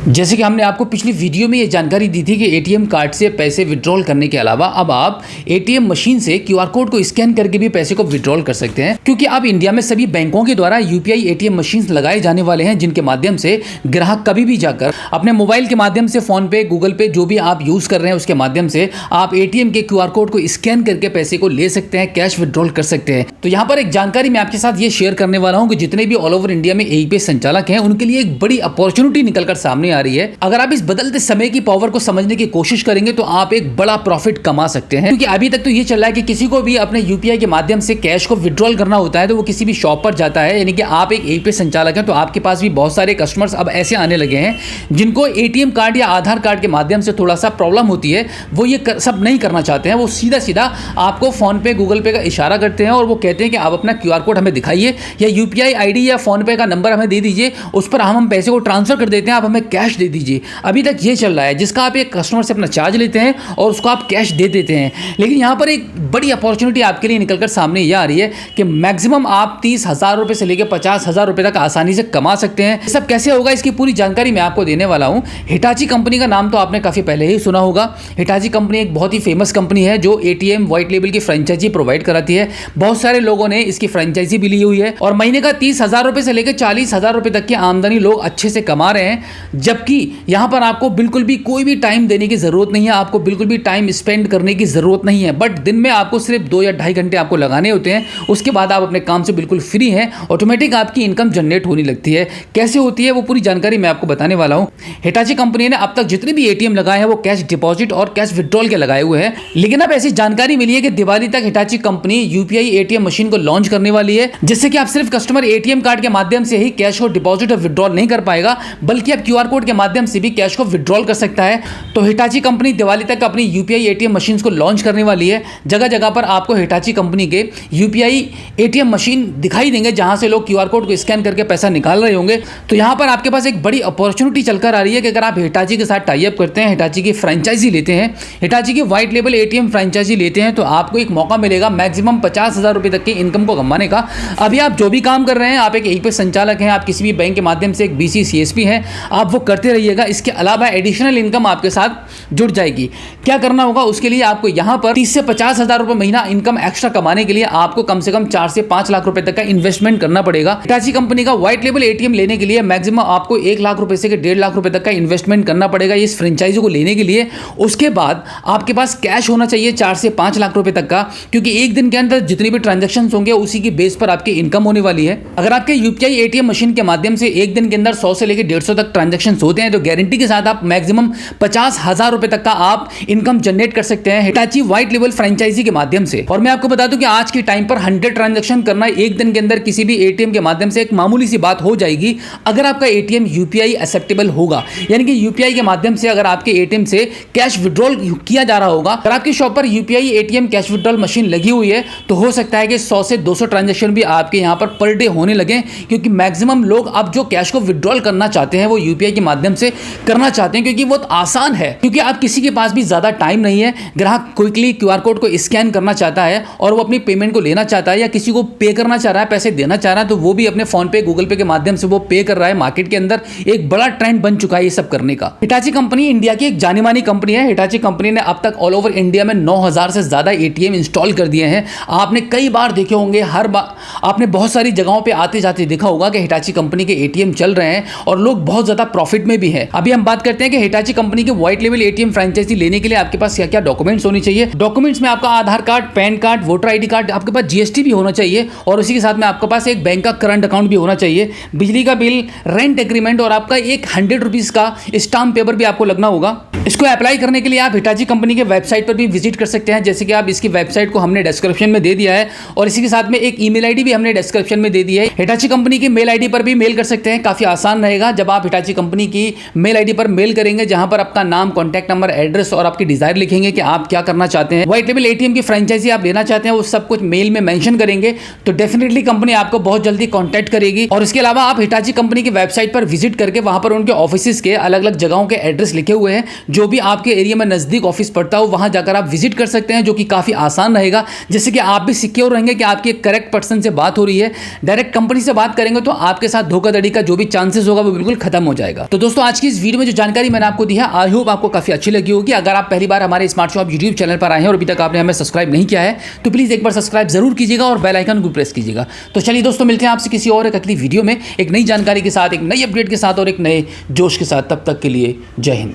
जैसे कि हमने आपको पिछली वीडियो में ये जानकारी दी थी कि एटीएम कार्ड से पैसे विड्रॉल करने के अलावा अब आप एटीएम मशीन से क्यूआर कोड को स्कैन करके भी पैसे को विड्रॉल कर सकते हैं, क्योंकि अब इंडिया में सभी बैंकों के द्वारा यूपीआई एटीएम मशीन लगाए जाने वाले हैं, जिनके माध्यम से ग्राहक कभी भी जाकर अपने मोबाइल के माध्यम से फोन पे, गूगल पे जो भी आप यूज कर रहे हैं उसके माध्यम से आप एटीएम के क्यूआर कोड को स्कैन करके पैसे को ले सकते हैं, कैश विड्रॉल कर सकते हैं। तो यहाँ पर एक जानकारी मैं आपके साथ ये शेयर करने वाला हूँ कि जितने भी ऑल ओवर इंडिया में एईपी संचालक हैं उनके लिए एक बड़ी अपॉर्चुनिटी निकलकर सामने आ रही है। अगर आप इस बदलते समय की पावर को समझने की कोशिश करेंगे तो आप एक बड़ा प्रॉफिट कमा सकते हैं, क्योंकि अभी तक तो ये चल रहा है कि किसी को भी अपने यूपीआई के माध्यम से कैश को विड्रॉल करना होता है तो वो किसी भी शॉप पर जाता है, यानी कि आप एक एईपी संचालक हैं तो आपके पास भी बहुत सारे कस्टमर्स अब ऐसे आने लगे हैं जिनको एटीएम कार्ड या आधार कार्ड के माध्यम से थोड़ा सा प्रॉब्लम होती है, वो ये सब नहीं करना चाहते हैं। वो सीधा सीधा आपको फोन पे, गूगल पे का इशारा करते हैं और वो कहते हैं कि आप अपना क्यूआर कोड हमें दिखाइए या यूपीआई आईडी या फोन पे का नंबर हमें दे दीजिए, उस पर हम पैसे को ट्रांसफर कर देते हैं, आप हमें कैश दे दीजिए। अभी तक ये चल रहा है जिसका आप एक कस्टमर से अपना चार्ज लेते हैं और उसको आप कैश दे देते हैं। लेकिन यहाँ पर एक बड़ी अपॉर्चुनिटी आपके लिए निकलकर सामने ये आ रही है कि मैक्सिमम आप 30,000 रुपये से लेकर 50,000 रुपये तक आसानी से कमा सकते हैं। ये सब कैसे होगा इसकी पूरी जानकारी मैं आपको देने वाला हूँ। हिटाची कंपनी का नाम तो आपने काफ़ी पहले ही सुना होगा। हिटाची कंपनी एक बहुत ही फेमस कंपनी है जो एटीएम व्हाइट लेबल की फ्रेंचाइजी प्रोवाइड कराती है। बहुत सारे लोगों ने इसकी फ्रेंचाइजी भी ली हुई है और महीने का 30,000 रुपये से लेकर 40,000 रुपये तक की आमदनी लोग अच्छे से कमा रहे हैं, जबकि यहाँ पर आपको बिल्कुल भी कोई भी टाइम देने की ज़रूरत नहीं है, आपको बिल्कुल भी टाइम स्पेंड करने की ज़रूरत नहीं है। बट दिन में आपको सिर्फ 2 या 2.5 घंटे आपको लगाने होते हैं, उसके बाद आप अपने काम से बिल्कुल फ्री हैं, ऑटोमेटिक आपकी इनकम जनरेट होने लगती है। कैसे होती है वो पूरी जानकारी मैं आपको बताने वाला हूँ। हिटाची कंपनी ने अब तक जितने भी एटीएम लगाए हैं वो कैश डिपॉजिट और कैश विड्रॉल के लगाए हुए हैं, लेकिन अब ऐसी जानकारी मिली है कि दिवाली तक Hitachi company UPI ATM machine को लॉन्च करने वाली है, जिससे कि आप सिर्फ कस्टमर एटीएम कार्ड के माध्यम से ही कैश को डिपॉजिट और विड्रॉल नहीं कर पाएगा, बल्कि अब क्यूआर कोड के माध्यम से भी कैश को विड्रॉल कर सकता है। तो हिटाची कंपनी दिवाली तक अपनी यूपीआई एटीएम मशीन को लॉन्च करने वाली है। जगह जगह पर आपको हिटाची कंपनी के यूपीआई एटीएम मशीन दिखाई देंगे जहां से लोग क्यूआर कोड को स्कैन करके पैसा निकाल रहे होंगे। तो यहां पर आपके पास एक बड़ी अपॉर्चुनिटी चलकर आ रही है कि अगर आप हिटाची के साथ टाई अप करते हैं, हिटाची की फ्रेंचाइजी लेते हैं, हिटाची की व्हाइट लेबल एटीएम फ्रेंचाइजी लेते हैं, तो आपको एक मौका मिलेगा मैक्सिमम 50,000 रुपये तक की इनकम को कमाने का। अभी आप जो भी काम कर रहे हैं, आप एक एईपी संचालक हैं, आप किसी भी बैंक के माध्यम से एक बीसी सीएसपी हैं, आप वो करते रहिएगा। इसके अलावा एडिशनल इनकम आपके साथ जुड़ जाएगी। क्या करना होगा उसके लिए, आपको यहां पर 30 से 50,000 रुपये महीना इनकम एक्स्ट्रा कमाने के लिए आपको कम से कम 4 से 5 लाख रुपए तक का इन्वेस्टमेंट करना पड़ेगा। हिटाची कंपनी का व्हाइट लेबल एटीएम लेने के लिए मैक्सिमम आपको 1 लाख रुपए से 1.5 लाख रुपए तक का इन्वेस्टमेंट करना पड़ेगा इस फ्रेंचाइजी को लेने के लिए। उसके बाद आपके पास कैश होना चाहिए 4 से 5 लाख रुपए तक का, क्योंकि एक दिन के अंदर जितनी भी ट्रांजेक्शन होंगे उसी की बेस पर आपकी इनकम होने वाली है। अगर आपके यूपीआई एटीएम मशीन के माध्यम से एक दिन के अंदर 100 से लेकर 150 तक ट्रांजेक्शन होते हैं तो गारंटी के साथ आप मैक्सिमम 50,000 रुपए तक का आप इनकम जनरेट कर सकते हैं हिटाची व्हाइट लेबल फ्रेंचाइजी के माध्यम से। और मैं आपको बता दूं कि आज के टाइम पर 100 ट्रांजैक्शन करना एक दिन के अंदर किसी भी एटीएम के माध्यम से एक मामूली सी बात हो जाएगी, अगर आपका एटीएम यूपीआई एक्सेप्टेबल होगा, यानी कि यूपीआई के माध्यम से अगर आपके एटीएम से कैश विड्रॉल किया जा रहा होगा। अगर आपकी शॉप पर UPI ATM cash withdrawal machine लगी हुई है तो हो सकता है कि 100 से 200 ट्रांजैक्शन भी आपके यहां पर डे होने लगे, क्योंकि मैक्सिमम लोग अब जो कैश को विड्रॉल करना चाहते हैं वो यूपीआई के माध्यम से करना चाहते हैं, क्योंकि बहुत आसान है, क्योंकि आप किसी के पास भी ज्यादा टाइम नहीं है। ग्राहक क्विकली क्यूआर कोड को स्कैन करना चाहता है और वो अपनी पेमेंट को लेना चाहता है या किसी को पे करना चाह रहा है, पैसे देना चाह रहा है, तो वो भी अपने फोन पे, गूगल पे के माध्यम से वो पे कर रहा है। मार्केट के अंदर एक बड़ा ट्रेंड बन चुका है ये सब करने का। हिटाची कंपनी इंडिया की एक जानी मानी कंपनी है। हिटाची कंपनी ने अब तक ऑल ओवर इंडिया में 9,000 से ज्यादा एटीएम इंस्टॉल कर दिए हैं। आपने कई बार देखे होंगे, हर बार आपने बहुत सारी जगहों पे आते जाते देखा होगा कि हिटाची कंपनी के एटीएम चल रहे हैं और लोग बहुत ज्यादा प्रॉफिट में भी हैं। अभी हम बात करते हैं कि हिटाची कंपनी के व्हाइट लेबल एटीएम फ्रेंचाइजी लेने के लिए आपके पास क्या क्या डॉक्यूमेंट्स होनी चाहिए। डॉक्यूमेंट्स में आपका Aadhaar card, PAN card, voter ID card, आपके पास जीएसटी भी होना चाहिए और उसी के साथ में आपके पास एक बैंक का करंट अकाउंट भी होना चाहिए, बिजली का बिल, रेंट एग्रीमेंट और आपका एक 100 रुपीज का स्टाम्प पेपर भी आपको लगना होगा। इसको अप्लाई करने के लिए आप हिटाची कंपनी के वेबसाइट पर भी विजिट कर सकते हैं, जैसे कि आप इसकी वेबसाइट को हमने डिस्क्रिप्शन में दे दिया है और इसी के साथ में एक ईमेल आईडी भी हमने डिस्क्रिप्शन में दे दी है। हिटाची कंपनी की मेल आईडी पर भी मेल कर सकते हैं। काफी आसान रहेगा जब आप हिटाची कंपनी की मेल आईडी पर मेल करेंगे, जहां पर आपका नाम, कॉन्टैक्ट नंबर, एड्रेस और आपकी डिजायर लिखेंगे कि आप क्या करना चाहते हैं, व्हाइट लेबल एटीएम की फ्रेंचाइजी आप लेना चाहते हैं, वो सब कुछ मेल में मेंशन करेंगे तो डेफिनेटली कंपनी आपको बहुत जल्दी कॉन्टैक्ट करेगी। और इसके अलावा आप हिटाची कंपनी की वेबसाइट पर विजिट करके वहां पर उनके ऑफिस के अलग अलग जगहों के एड्रेस लिखे हुए हैं, जो जो भी आपके एरिया में नज़दीक ऑफिस पड़ता हो वहाँ जाकर आप विजिट कर सकते हैं, जो कि काफ़ी आसान रहेगा, जिससे कि आप भी सिक्योर रहेंगे कि आपके करेक्ट पर्सन से बात हो रही है। डायरेक्ट कंपनी से बात करेंगे तो आपके साथ धोखाधड़ी का जो भी चांसेस होगा वो बिल्कुल खत्म हो जाएगा। तो दोस्तों आज की इस वीडियो में जो जानकारी मैंने आपको दी है, आई होप आपको काफ़ी अच्छी लगी होगी। अगर आप पहली बार हमारे स्मार्ट शॉप यूट्यूब चैनल पर आए हैं और अभी तक आपने हमें सब्सक्राइब नहीं किया है तो प्लीज़ एक बार सब्सक्राइब जरूर कीजिएगा और बेल आइकन को प्रेस कीजिएगा। तो चलिए दोस्तों, मिलते हैं आपसे किसी और एक अगली वीडियो में एक नई जानकारी के साथ, एक नई अपडेट के साथ और एक नए जोश के साथ। तब तक के लिए जय हिंद।